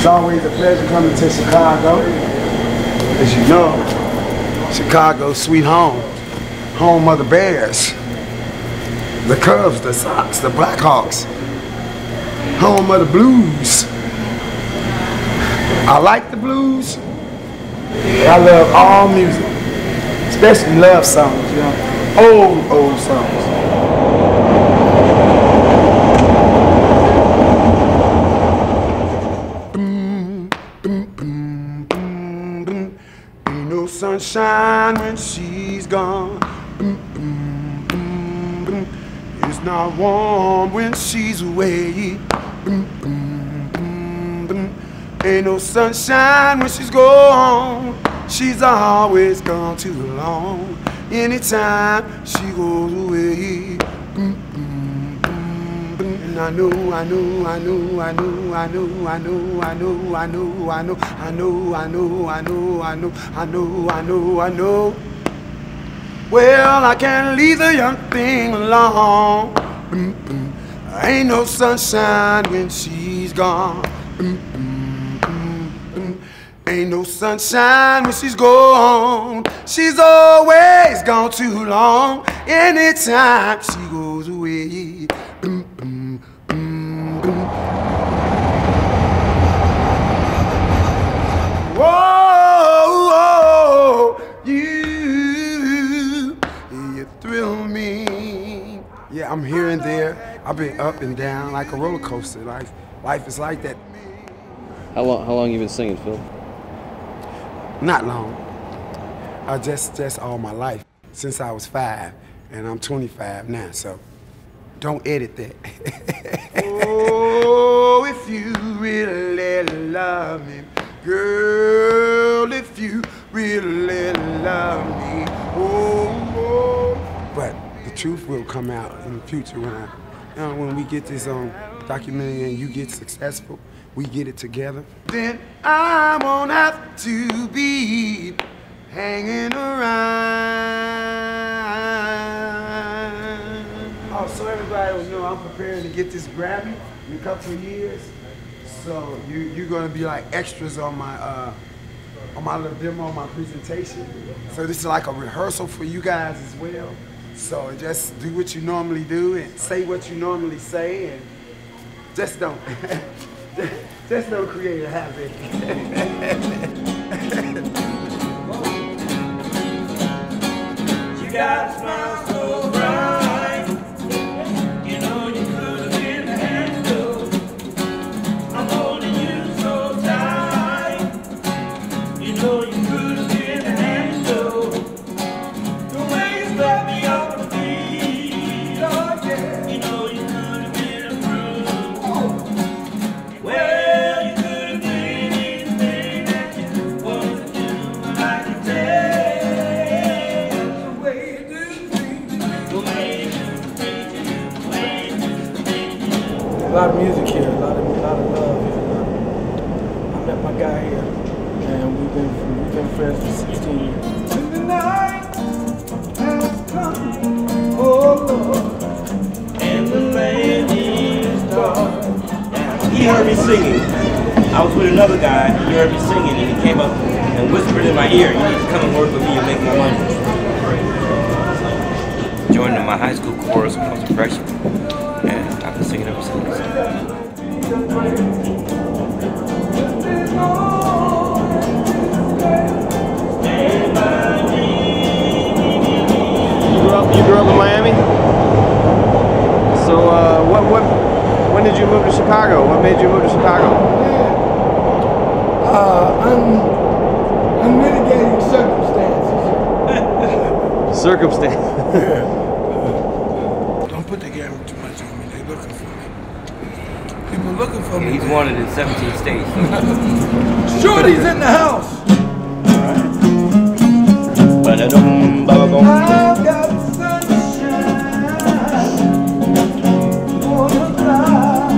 It's always a pleasure coming to Chicago. As you know, Chicago's sweet home. Home of the Bears, the Cubs, the Sox, the Blackhawks. Home of the blues. I like the blues. I love all music, especially love songs, you know, old songs. Ain't no sunshine when she's gone. It's not warm when she's away. Ain't no sunshine when she's gone. She's always gone too long. Anytime she goes away. And I know. Well, I can't leave the young thing alone. Ain't no sunshine when she's gone. Ain't no sunshine when she's gone. She's always gone too long. Anytime she goes away. Whoa, you thrill me. Yeah, I'm here and there. I've been up and down like a roller coaster. Life is like that. How long you been singing, Phil? Not long. Just all my life, since I was 5, and I'm 25 now, so don't edit that. Oh, if you really love me, girl, if you really love me, oh. But the truth will come out in the future when we get this documentary and you get successful. We get it together, then I won't have to be hanging around. Oh, so everybody will know I'm preparing to get this Grammy in a couple of years. So you're gonna be like extras on my little demo, my presentation. So this is like a rehearsal for you guys as well. So just do what you normally do and say what you normally say, and just don't. Just don't create a habit. You got a smile so bright. You know you could have been a handle. I'm holding you so tight. You know you could have been a handle. The way you swept me off my feet, oh yeah. You know you could have been a bruise. Well, a lot of music here, a lot of love here. I met my guy here, and we've been friends for 16 years. When the night has come, oh Lord, and the land is dark. He heard me singing. I was with another guy. He heard me singing, and he came up and whispered in my ear, "You need to come and work with me and make more money." Joined my high school chorus when I was a freshman. And I've been singing ever since. You grew up in Miami? So when did you move to Chicago? What made you move to Chicago? Unmitigating circumstances. Circumstances. Yeah. Don't put the camera too much on me. They're looking for me. People looking for me. He's wanted in 17 states. Shorty's in the house. I've got sunshine on the cloud.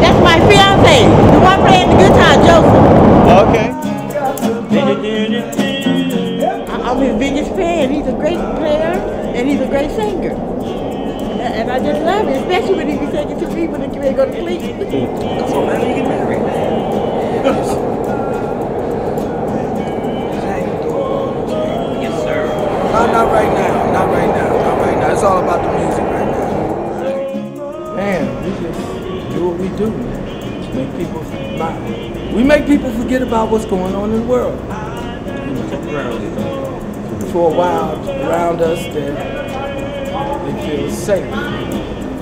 That's my fiance, the one playing the guitar, Joseph. Okay. I'm his biggest fan. He's a great player and he's a great singer. And I just love it, especially when you be taking to people that you ain't go to sleep. So when you get married? Yes, sir. Not right now. Not right now. Not right now. It's all about the music right now. Man, we just do what we do. We make people forget about what's going on in the world. For a while, around us, they feel safe,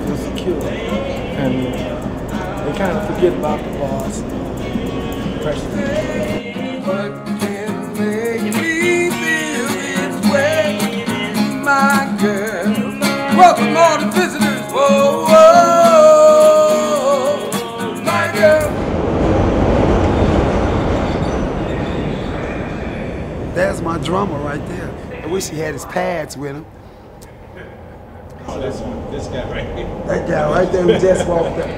feel secure, and they kind of forget about the boss and pressure. What can make me feel this way, my girl? Welcome all the visitors. Whoa, whoa, my girl. There's my drummer right there. I wish he had his pads with him. Oh, that's this guy right here. That guy right there who just walked up.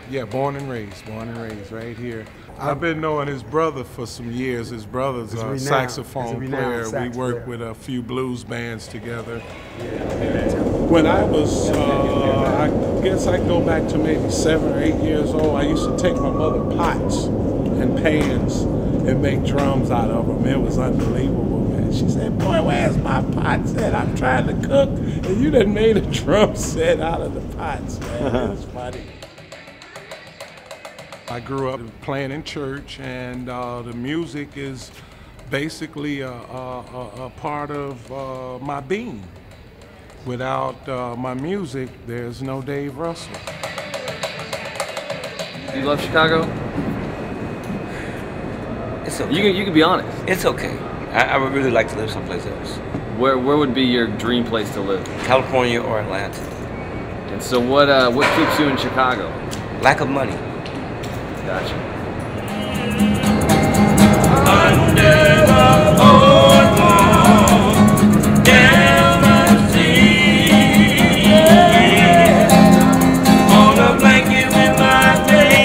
Yeah, born and raised right here. I've been knowing his brother for some years. His brother's a saxophone player. We worked with a few blues bands together. When I was, I guess I go back to maybe 7 or 8 years old, I used to take my mother pots and pans and make drums out of them. It was unbelievable, man. She said, boy, where's my pot set? I'm trying to cook, and you done made a drum set out of the pots, man. It was funny. I grew up playing in church, and the music is basically a part of my being. Without my music, there's no Dave Russell. Do you love Chicago? It's okay. You can be honest. It's okay. I would really like to live someplace else. Where would be your dream place to live? California or Atlanta. And so what keeps you in Chicago? Lack of money. Gotcha. Under the boardwalk, down the sea, on a blanket with my baby,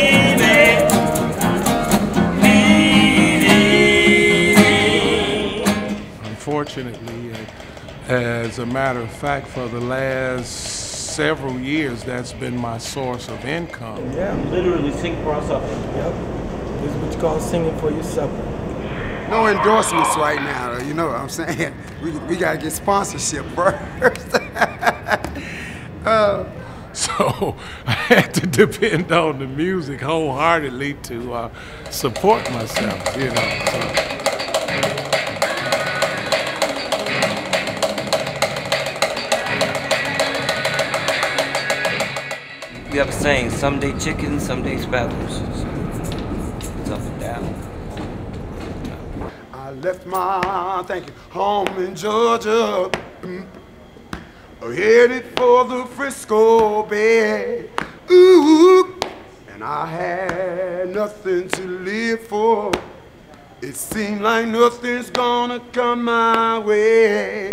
Unfortunately, as a matter of fact, for the last several years, that's been my source of income. Yeah. Literally sing for our supper. Yep. This is what you call singing for your supper. No endorsements right now, you know what I'm saying? We gotta get sponsorship first. So I had to depend on the music wholeheartedly to support myself, you know. So. We have a saying, someday chicken, someday spatula. It's up and down. I left my, home in Georgia, headed for the Frisco Bay. Ooh, and I had nothing to live for. It seemed like nothing's gonna come my way.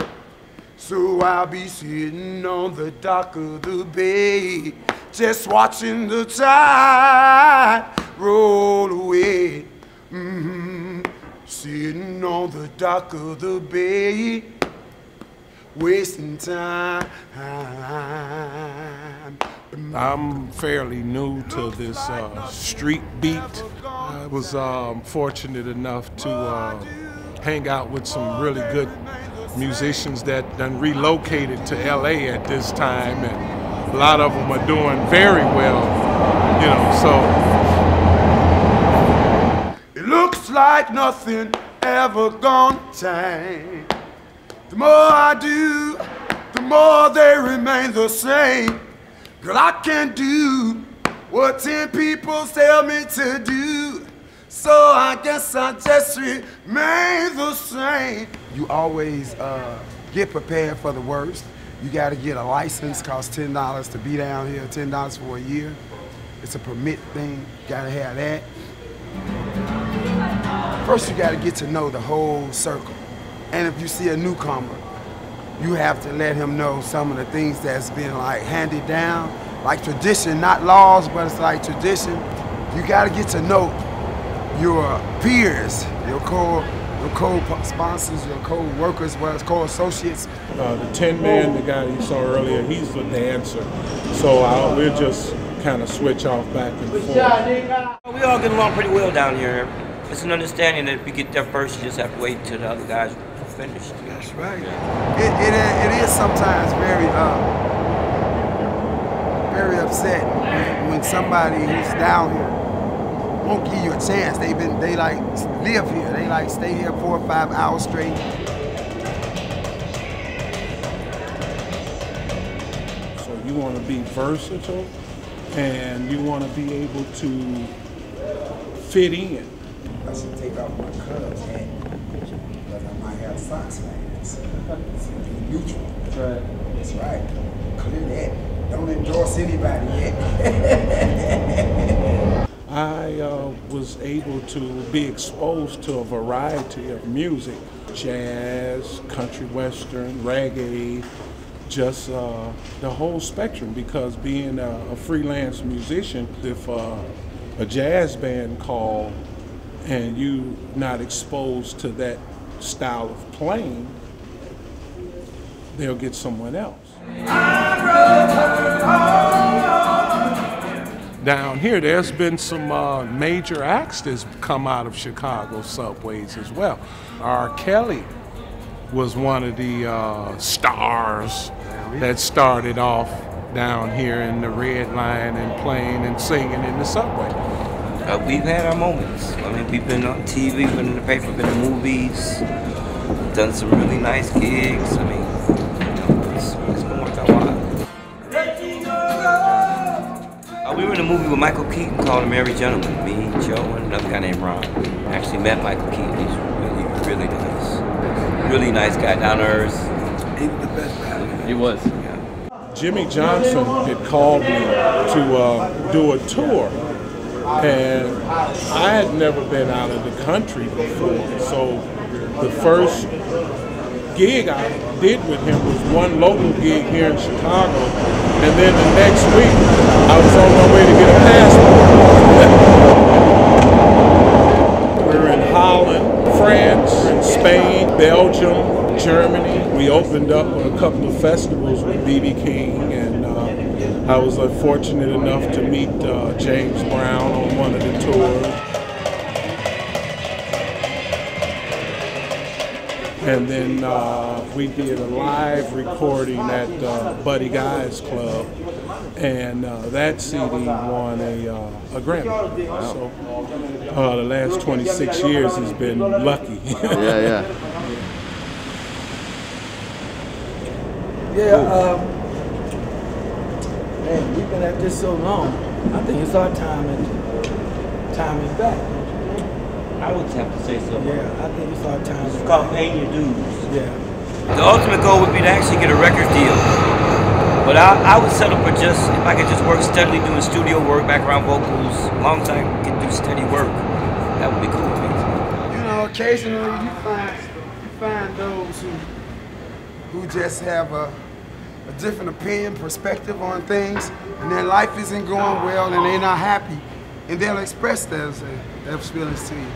So I'll be sitting on the dock of the bay, just watching the tide roll away. Sitting on the dock of the bay, wasting time. I'm fairly new to this street beat. I was fortunate enough to hang out with some really good musicians that done relocated to LA at this time, and a lot of them are doing very well, you know, so. It looks like nothing ever gonna change. The more I do, the more they remain the same. Girl, I can't do what 10 people tell me to do, so I guess I just remain the same. You always get prepared for the worst You got to get a license, costs $10 to be down here, $10 for a year. It's a permit thing, you got to have that. First, you got to get to know the whole circle. And if you see a newcomer, you have to let him know some of the things that's been like handed down, like tradition, not laws, but it's like tradition. You got to get to know your peers, your co-sponsors, your co-workers, co-associates. The Tin Man, the guy you saw earlier, he's the dancer. So we'll just kind of switch off back and forth. We all get along pretty well down here. It's an understanding that if you get there first, you just have to wait until the other guys finish. That's right. It is sometimes very upsetting when somebody who's down here won't give you a chance. They like live here. They like stay here 4 or 5 hours straight. So you want to be versatile and you want to be able to fit in. I should take off my Cubs hat because I might have Sox fans. Neutral. That's right. That's right. Clear that. Don't endorse anybody yet. I was able to be exposed to a variety of music, jazz, country western, reggae, just the whole spectrum, because being a freelance musician, if a jazz band called and you not exposed to that style of playing, they'll get someone else. Down here, there's been some major acts that's come out of Chicago subways as well. R. Kelly was one of the stars that started off down here in the Red Line and playing and singing in the subway. We've had our moments. I mean, we've been on TV, been in the paper, been in movies, done some really nice gigs. I mean, it's been worth our while. We were in a movie with Michael Keaton called A Merry Gentleman. Me, Joe, and another guy named Ron. I actually met Michael Keaton. He's really, really nice. Really nice guy, down to earth. He's the best guy. He was. Yeah. Jimmy Johnson had called me to do a tour, and I had never been out of the country before. So the first gig I did with him was one local gig here in Chicago, and then the next week I was on my way to get a passport. We were in Holland, France, Spain, Belgium, Germany. We opened up a couple of festivals with B.B. King, and I was fortunate enough to meet James Brown on one of the tours. And then we did a live recording at Buddy Guy's Club, and that CD won a Grammy. So the last 26 years has been lucky. Yeah. Yeah, man, we've been at this so long. I think it's our time is back. I would have to say so. Yeah, I think it's our time. It's called paying your dues. Yeah. The ultimate goal would be to actually get a record deal. But I would settle for just, if I could just work steadily doing studio work, background vocals, as long as I can do steady work, that would be cool with me. You know, occasionally you find those who just have a different opinion, perspective on things, and their life isn't going well and they're not happy, and they'll express those feelings to you.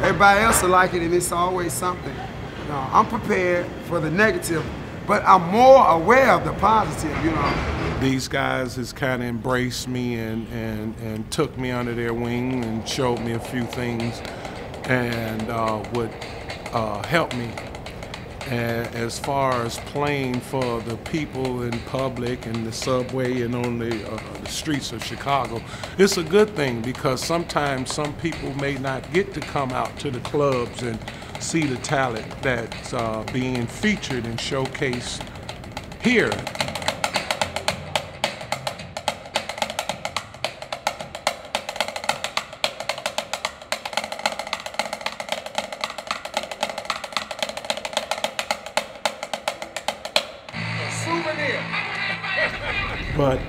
Everybody else will like it, and it's always something. You know, I'm prepared for the negative, but I'm more aware of the positive, you know. These guys has kind of embraced me and took me under their wing and showed me a few things and would help me. And as far as playing for the people in public and the subway and on the streets of Chicago, it's a good thing, because sometimes some people may not get to come out to the clubs and see the talent that's being featured and showcased here. Souvenir. But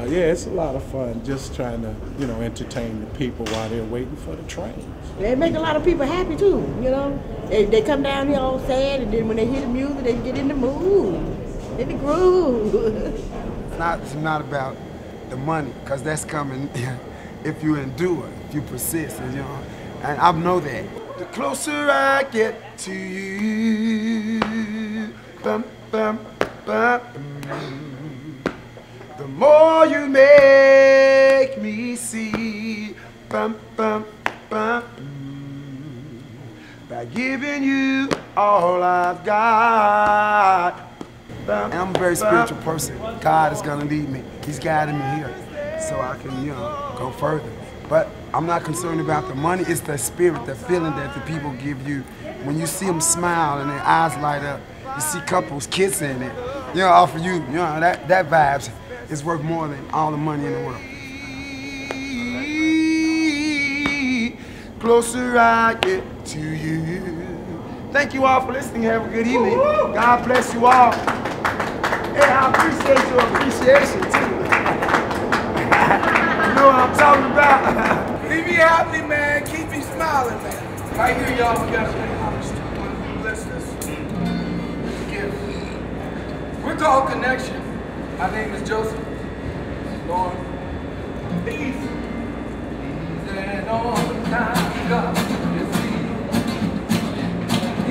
yeah, it's a lot of fun just trying to, you know, entertain the people while they're waiting for the trains. They make a lot of people happy too, you know. They come down here all sad, and then when they hear the music, they get in the mood, in the groove. It's not about the money, because that's coming if you endure, if you persist, and, you know. And I know that. The closer I get to you, bum, bum, bum, the more you make me see, bum, bum, bum, by giving you all I've got. And I'm a very spiritual person. God is gonna lead me. He's guiding me here so I can, you know, go further. But I'm not concerned about the money. It's the spirit, the feeling that the people give you. When you see them smile and their eyes light up, you see couples kissing it, you know, off of you, you know, that vibes is worth more than all the money in the world. Closer I get to you. Thank you all for listening. Have a good evening. God bless you all. Hey, I appreciate your appreciation too. You know what I'm talking about? Leave me happy, man. Keep me smiling, man. Right here, y'all, we got to pay homage to one who blessed us. Gift. We're called Connection. My name is Joseph. Lord, peace. And all the time, God, you see.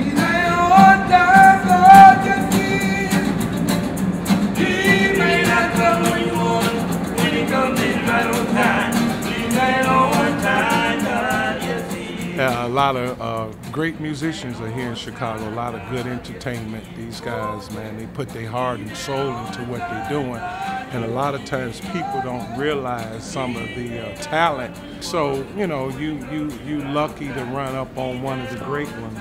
He's an on time, God, you see. He may not come when you want him, when he comes in right on time. He's an on time, God, yes he is. A lot of great musicians are here in Chicago, a lot of good entertainment. These guys, man, they put their heart and soul into what they're doing. And a lot of times people don't realize some of the talent. So, you know, you lucky to run up on one of the great ones.